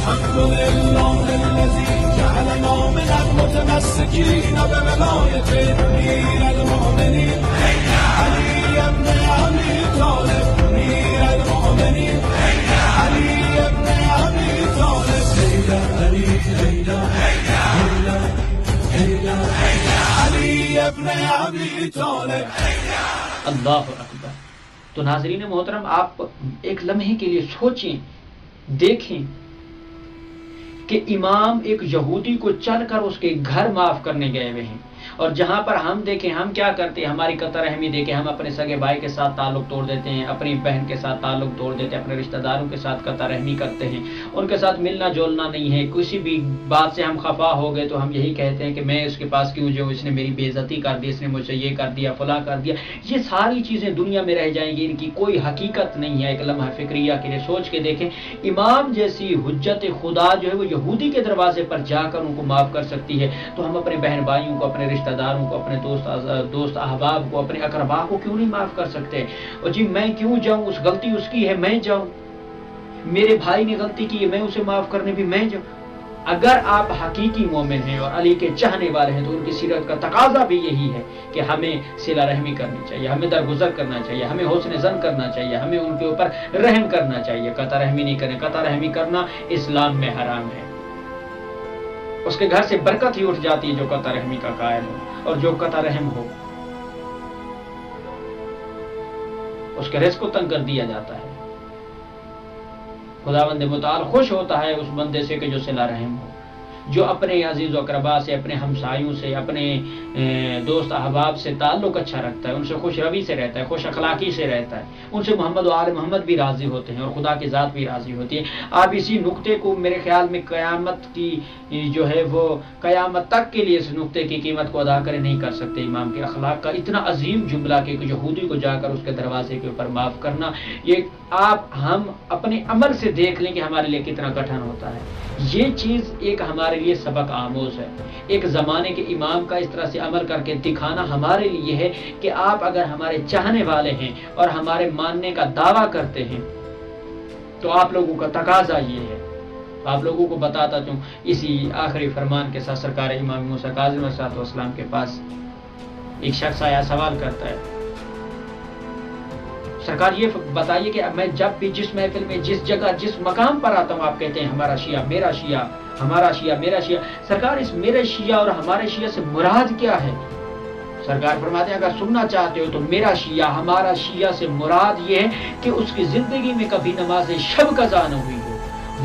الحمد لله الذي جعلنا من المتمسكين بولاية أمير المؤمنين علي بن أبي طالب أمير المؤمنين علي بن أبي طالب هيدا علي هيدا هيدا هيدا علي بن أبي طالب. اللہ اکبر. تو ناظرین محترم، آپ ایک لمحے کے لیے سوچیں، دیکھیں کہ امام ایک یہودی کو چل کر اس کے گھر معاف کرنے گئے ہوئے ہیں، اور جہاں پر ہم دیکھیں ہم کیا کرتے ہیں، ہماری قطع رحمی دیکھیں، ہم اپنے سگے بھائی کے ساتھ تعلق توڑ دیتے ہیں، اپنی بہن کے ساتھ تعلق توڑ دیتے ہیں، اپنے رشتہ داروں کے ساتھ قطع رحمی کرتے ہیں، ان کے ساتھ ملنا جولنا نہیں ہے. کسی بھی بات سے ہم خفا ہو گئے تو ہم یہی کہتے ہیں کہ میں اس کے پاس کیوں جاؤں، اس نے میری بے عزتی کر دی، اس نے مجھ سے یہ کر دیا، فلاں کر دیا. یہ ساری چیزیں دنیا میں رہ جائیں گی، ان کی کوئی حقیقت نہیں ہے. ایک لمحہ فکریہ کے لیے سوچ کے دیکھیں، امام جیسی حجت خدا جو ہے وہ یہودی کے دروازے پر جا کر ان کو معاف کر سکتی ہے، تو ہم اپنے بہن بھائیوں کو، اپنے رشتہ داروں کو، اپنے دوست احباب کو، اپنے اقربا کو کیوں نہیں معاف کر سکتے؟ اور جی میں کیوں جاؤں، اس غلطی اس کی ہے، میں جاؤں، میرے بھائی نے غلطی کی ہے، میں اسے معاف کرنے بھی میں جاؤں. اگر آپ حقیقی مومن ہیں اور علی کے چاہنے والے ہیں تو ان کی سیرت کا تقاضا بھی یہی ہے کہ ہمیں صلہ رحمی کرنی چاہیے، ہمیں درگزر کرنا چاہیے، ہمیں حسن ظن کرنا چاہیے، ہمیں ان کے اوپر رحم کرنا چاہیے. قطع رحمی نہیں کریں. قطع رحمی کرنا اسلام میں حرام ہے. اس کے گھر سے برکت ہی اٹھ جاتی ہے جو قطع رحمی کا قائل ہو، اور جو قطع رحم ہو اس کے رزق کو تنگ کر دیا جاتا ہے. خداوند متعال خوش ہوتا ہے اس بندے سے کہ جو صلہ رحم ہو، جو اپنے عزیز و اقربا سے، اپنے ہمسایوں سے، اپنے دوست احباب سے تعلق اچھا رکھتا ہے، ان سے خوش روی سے رہتا ہے، خوش اخلاقی سے رہتا ہے. ان سے محمد و آل محمد بھی راضی ہوتے ہیں اور خدا کی ذات بھی راضی ہوتی ہے. آپ اسی نقطے کو میرے خیال میں قیامت کی جو ہے وہ قیامت تک کے لیے اس نقطے کی قیمت کو ادا کرے نہیں کر سکتے. امام کے اخلاق کا اتنا عظیم جملہ کہ یہودی کو جا کر اس کے دروازے کے اوپر معاف کرنا، یہ ہم اپنے عمل سے دیکھ لیں کہ ہمارے لیے کتنا کٹھن ہوتا ہے. یہ چیز ایک ہمارے لیے سبق آموز ہے. ایک زمانے کے امام کا اس طرح سے عمل کر کے دکھانا ہمارے لیے ہے کہ آپ اگر ہمارے چاہنے والے ہیں اور ہمارے ماننے کا دعویٰ کرتے ہیں تو آپ لوگوں کا تقاضا یہ ہے. آپ لوگوں کو بتاتا ہوں، اسی آخری فرمان کے ساتھ سرکار امام موسیٰ کاظم علیہ السلام کے پاس ایک شخص آیا، سوال کرتا ہے، سرکار یہ بتائیے کہ میں جب بھی جس محفل میں، جس جگہ، جس مقام پر آتا ہوں آپ کہتے ہیں ہمارا شیعہ، میرا شیعہ، ہمارا شیعہ، میرا شیعہ. سرکار اس میرے شیعہ اور ہمارے شیعہ سے مراد کیا ہے؟ سرکار فرماتے ہیں اگر سننا چاہتے ہو تو میرا شیعہ، ہمارا شیعہ سے مراد یہ ہے کہ اس کی زندگی میں کبھی نماز شب قضا نہ ہوئی ہو،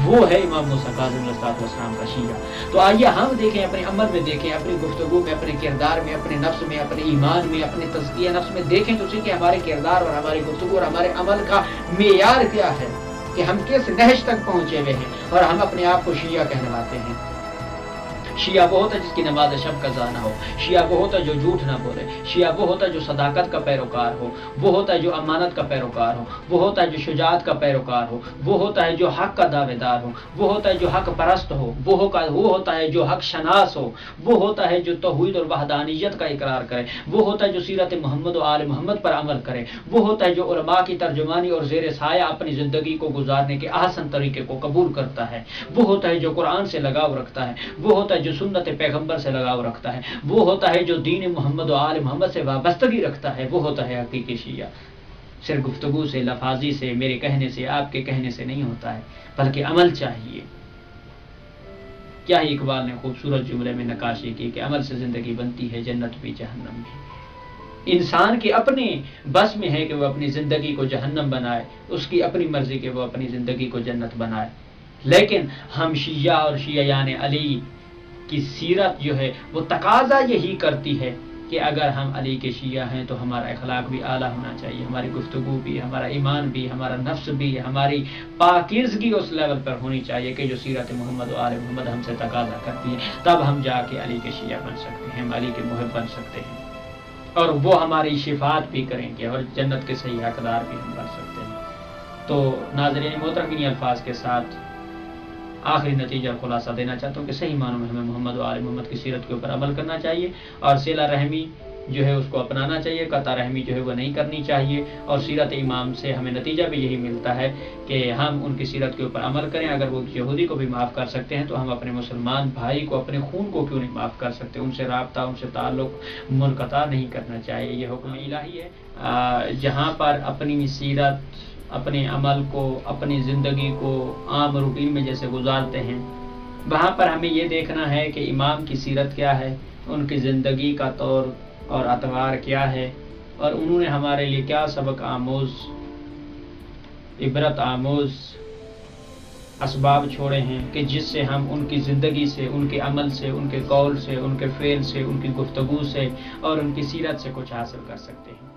وہ ہے امام موسیٰ کاظم علیہ السلام کا شیعہ. تو آئیے ہم دیکھیں، اپنے عمل میں دیکھیں، اپنی گفتگو میں، اپنے کردار میں، اپنے نفس میں، اپنے ایمان میں، اپنے تزکیہ نفس میں دیکھیں تو سیکھیں ہمارے کردار اور ہماری گفتگو اور ہمارے عمل کا معیار کیا ہے، کہ ہم کس نہج تک پہنچے ہوئے ہیں اور ہم اپنے آپ کو شیعہ کہلواتے ہیں. شیعہ وہ ہوتا ہے جس کی نماز شب قضا نہ ہو. شیعہ وہ ہوتا ہے جو جھوٹ نہ بولے. شیعہ وہ ہوتا ہے جو صداقت کا پیروکار ہو. وہ ہوتا ہے جو امانت کا پیروکار ہو. وہ ہوتا ہے جو شجاعت کا پیروکار ہو. وہ ہوتا ہے جو حق کا دعوے دار ہو. وہ ہوتا ہے جو حق پرست ہو. وہ ہوتا ہے جو حق شناس ہو. وہ ہوتا ہے جو توحید اور وحدانیت کا اقرار کرے. وہ ہوتا ہے جو سیرت محمد و آل محمد پر عمل کرے. وہ ہوتا ہے جو علماء کی ترجمانی اور زیر سایہ اپنی زندگی کو گزارنے کے احسن طریقے کو قبول کرتا ہے. وہ ہوتا ہے جو قرآن سے لگاؤ رکھتا ہے. وہ ہوتا ہے جو سنت پیغمبر سے لگاؤ رکھتا ہے. وہ ہوتا ہے جو دین محمد و آل محمد سے وابستگی رکھتا ہے. وہ ہوتا ہے حقیقی شیعہ. صرف گفتگو سے، لفاظی سے، میرے کہنے سے، آپ کے کہنے سے نہیں ہوتا ہے، بلکہ عمل چاہیے. کیا ہی اقبال نے خوبصورت جملے میں نقاشی کی کہ عمل سے زندگی بنتی ہے، جنت بھی جہنم بھی. انسان کے اپنے بس میں ہے کہ وہ اپنی زندگی کو جہنم بنائے، اس کی اپنی مرضی کہ وہ اپنی زندگی کو جنت بنائے. لیکن ہم شیعہ اور شیعیان علی کی سیرت جو ہے وہ تقاضا یہی کرتی ہے کہ اگر ہم علی کے شیعہ ہیں تو ہمارا اخلاق بھی اعلیٰ ہونا چاہیے، ہماری گفتگو بھی، ہمارا ایمان بھی، ہمارا نفس بھی، ہماری پاکیزگی اس لیول پر ہونی چاہیے کہ جو سیرت محمد و آل محمد ہم سے تقاضا کرتی ہے. تب ہم جا کے علی کے شیعہ بن سکتے ہیں، ہم علی کے محب بن سکتے ہیں، اور وہ ہماری شفاعت بھی کریں گے اور جنت کے صحیح حقدار بھی ہم بن سکتے ہیں. تو ناظرین محترم، انہی الفاظ کے ساتھ آخری نتیجہ اور خلاصہ دینا چاہتا ہوں کہ صحیح معنوں میں ہمیں محمد و آل محمد کی سیرت کے اوپر عمل کرنا چاہیے، اور صلہ رحمی جو ہے اس کو اپنانا چاہیے، قطع رحمی جو ہے وہ نہیں کرنی چاہیے، اور سیرت امام سے ہمیں نتیجہ بھی یہی ملتا ہے کہ ہم ان کی سیرت کے اوپر عمل کریں۔ اگر وہ یہودی کو بھی معاف کر سکتے ہیں تو ہم اپنے مسلمان بھائی کو اپنے خون کو کیوں نہیں معاف کر سکتے؟ ان سے رابطہ، ان سے تعلق منقطع نہیں کرنا چاہیے، یہ حکم الہی ہے۔ جہاں پر اپنی سیرت، اپنے عمل کو، اپنی زندگی کو عام روٹین میں جیسے گزارتے ہیں، وہاں پر ہمیں یہ دیکھنا ہے کہ امام کی سیرت کیا ہے، ان کی زندگی کا طور اور اطوار کیا ہے، اور انہوں نے ہمارے لیے کیا سبق آموز، عبرت آموز اسباب چھوڑے ہیں کہ جس سے ہم ان کی زندگی سے، ان کے عمل سے، ان کے قول سے، ان کے فعل سے، ان کی گفتگو سے اور ان کی سیرت سے کچھ حاصل کر سکتے ہیں۔